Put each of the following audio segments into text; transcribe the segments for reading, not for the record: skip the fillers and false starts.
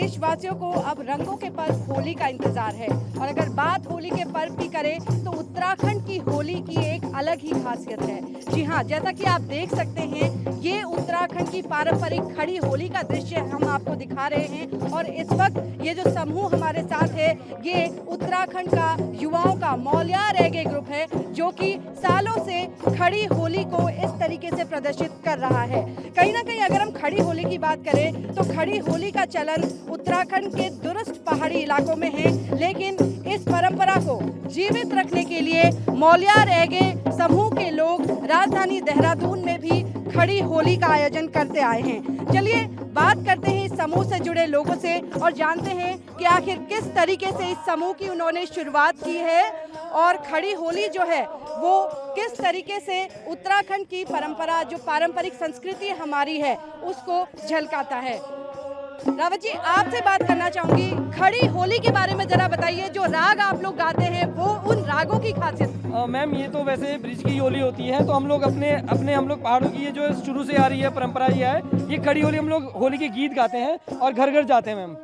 देशवासियों को अब रंगों के पर्व होली का इंतजार है। और अगर बात होली के पर्व की करें तो उत्तराखंड की होली की एक अलग ही खासियत है। जी हाँ, जैसा कि आप देख सकते हैं, ये उत्तराखंड की पारंपरिक खड़ी होली का दृश्य हम आपको दिखा रहे हैं। और इस वक्त ये जो समूह हमारे साथ है, ये उत्तराखंड का युवाओं का मौल्यार रेगे ग्रुप है, जो कि सालों से खड़ी होली को इस तरीके से प्रदर्शित कर रहा है। कहीं ना कहीं अगर हम खड़ी होली की बात करें तो खड़ी होली का चलन उत्तराखंड के दूरस्थ पहाड़ी इलाकों में है, लेकिन इस परंपरा को जीवित रखने के लिए मौल्यार रेगे समूह के लोग राजधानी देहरादून में भी खड़ी होली का आयोजन करते आए हैं। चलिए बात करते हैं इस समूह से जुड़े लोगों से और जानते हैं कि आखिर किस तरीके से इस समूह की उन्होंने शुरुआत की है और खड़ी होली जो है वो किस तरीके से उत्तराखंड की परंपरा, जो पारंपरिक संस्कृति हमारी है, उसको झलकाता है। रावत जी, आपसे बात करना चाहूंगी, खड़ी होली के बारे में जरा बताइए। जो राग आप लोग गाते हैं वो उन रागों की खासियत। मैम, ये तो वैसे ब्रिज की होली होती है, तो हम लोग अपने हम लोग पहाड़ों की ये जो शुरू से आ रही है परंपरा ये है, ये खड़ी होली हम लोग होली के गीत गाते हैं और घर घर जाते हैं मैम।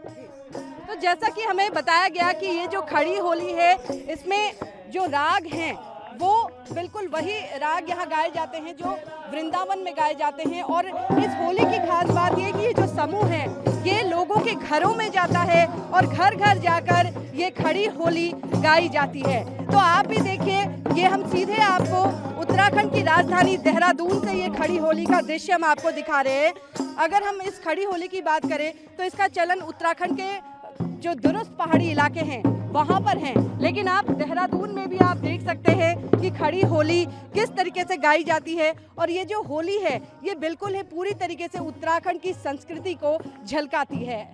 तो जैसा कि हमें बताया गया कि ये जो खड़ी होली है, इसमें जो राग हैं वो बिल्कुल वही राग यहाँ गाए जाते हैं जो वृंदावन में गाए जाते हैं। और इस होली की खास बात ये कि ये जो समूह है ये लोगों के घरों में जाता है और घर घर जाकर ये खड़ी होली गाई जाती है। तो आप भी देखिए, ये हम सीधे आपको उत्तराखंड की राजधानी देहरादून से ये खड़ी होली का दृश्य हम आपको दिखा रहे हैं। अगर हम इस खड़ी होली की बात करें तो इसका चलन उत्तराखंड के जो दूरस्थ पहाड़ी इलाके हैं वहां पर हैं, लेकिन आप देहरादून में भी आप देख सकते हैं कि खड़ी होली किस तरीके से गाई जाती है। और ये जो होली है ये बिल्कुल है पूरी तरीके से उत्तराखंड की संस्कृति को झलकाती है।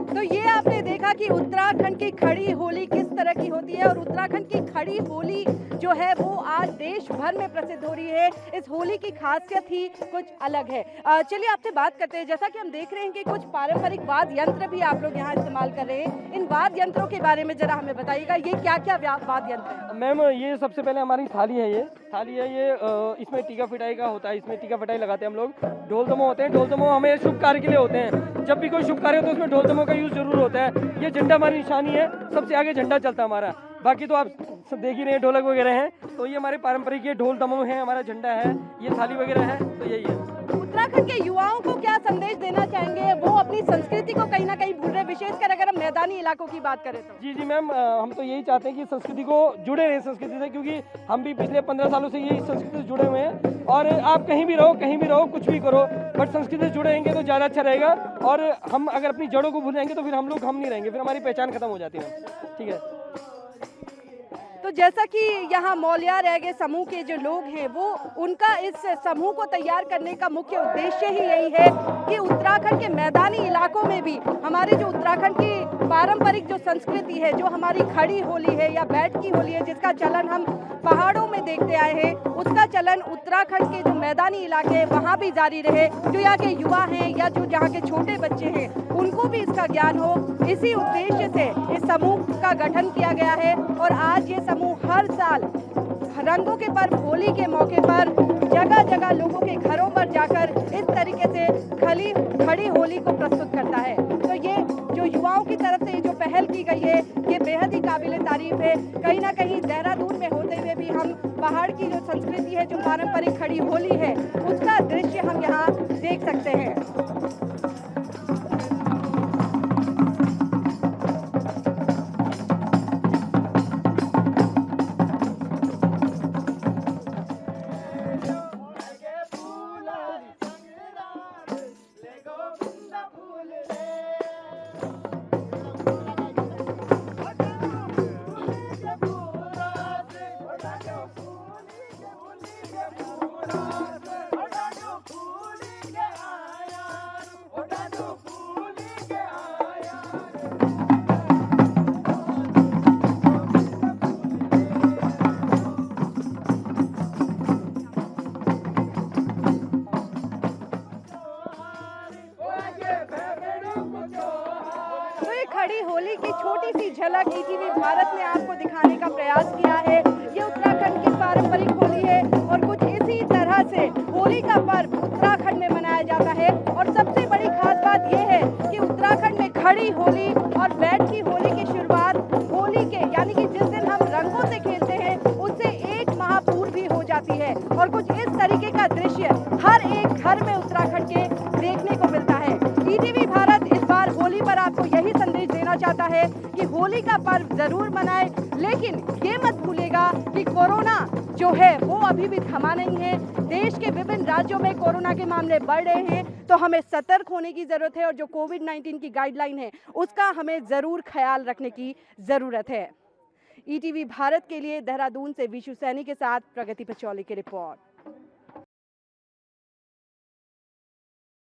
तो ये आपने देखा कि उत्तराखंड की खड़ी होली किस तरह की होती है और उत्तराखंड की खड़ी होली जो है वो आज देश भर में प्रसिद्ध हो रही है। इस होली की खासियत ही कुछ अलग है। चलिए आपसे बात करते हैं। जैसा कि हम देख रहे हैं कि कुछ पारंपरिक वाद्य यंत्र भी आप लोग यहाँ इस्तेमाल कर रहे हैं, इन वाद्य यंत्रों के बारे में जरा हमें बताइएगा, ये क्या क्या वाद्य यंत्र है? मैम, ये सबसे पहले हमारी थाली है, ये इसमें टीका फिटाई का होता है, इसमें टीका फिटाई लगाते हैं हम लोग। ढोल दमो होते हैं, ढोल दमो हमें शुभ कार्य के लिए होते हैं। जब भी कोई शुभ कार्य हो तो उसमें ढोल दमो का यूज जरूर होता है। ये झंडा हमारी निशानी है, सबसे आगे झंडा चलता है हमारा। बाकी तो आप सब देख ही रहे हैं, ढोलक वगैरह हैं, तो ये हमारे पारंपरिक ये ढोल दमो है, हमारा झंडा है, ये थाली वगैरह है, तो यही है। उत्तराखंड के युवाओं को क्या संदेश देना चाहेंगे? वो अपनी संस्कृति को कहीं ना कहीं भूल रहे, विशेषकर अगर हम मैदानी इलाकों की बात करें तो। जी मैम, हम तो यही चाहते हैं कि संस्कृति को जुड़े रहे संस्कृति से, क्योंकि हम भी पिछले 15 सालों से यही संस्कृति से जुड़े हुए हैं। और आप कहीं भी रहो, कुछ भी करो, बट संस्कृति से जुड़े रहेंगे तो ज़्यादा अच्छा रहेगा। और हम अगर अपनी जड़ों को भूल जाएंगे तो फिर हम नहीं रहेंगे, फिर हमारी पहचान खत्म हो जाती है। ठीक है। तो जैसा कि यहाँ मौल्यार रेगे समूह के जो लोग हैं वो उनका इस समूह को तैयार करने का मुख्य उद्देश्य ही यही है कि उत्तराखंड के मैदानी इलाकों में भी हमारी जो उत्तराखंड की पारंपरिक जो संस्कृति है, जो हमारी खड़ी होली है या बैठ की होली है, जिसका चलन हम पहाड़ों में देखते आए हैं, उसका चलन उत्तराखंड के जो मैदानी इलाके हैं वहाँ भी जारी रहे। जो यहाँ के युवा हैं या जो यहाँ के छोटे बच्चे हैं उनको भी इसका ज्ञान हो, इसी उद्देश्य से इस समूह का गठन किया गया है। और आज ये समूह हर साल रंगों के पर्व होली के मौके पर जगह जगह लोगों के घरों पर जाकर इस तरीके से खड़ी होली को प्रस्तुत करता है। तो ये जो युवाओं की तरफ से जो पहल की गई है ये बेहद ही काबिल तारीफ है। कहीं ना कहीं देहरादून में होते हुए भी हम पहाड़ की जो संस्कृति है, जो पारंपरिक खड़ी होली है, उसका दृश्य हम यहाँ देख सकते हैं। खड़ी होली की छोटी सी झलक ईटीवी भारत ने आपको दिखाने का प्रयास किया है। ये उत्तराखंड की पारंपरिक होली है और कुछ इसी तरह से तरीके का दृश्य हर एक घर में उत्तराखंड के देखने को मिलता है। ईटीवी भारत इस बार होली पर आपको यही संदेश देना चाहता है कि होली का पर्व जरूर मनाएं, लेकिन ये मत भूलिएगा कि कोरोना जो है वो अभी भी थमा नहीं है। देश के विभिन्न राज्यों में कोरोना के मामले बढ़ रहे हैं, तो हमें सतर्क होने की जरूरत है और जो कोविड-19 की गाइडलाइन है उसका हमें जरूर ख्याल रखने की जरूरत है। ईटीवी भारत के लिए देहरादून से विशु सैनी के साथ प्रगति पचौली की रिपोर्ट।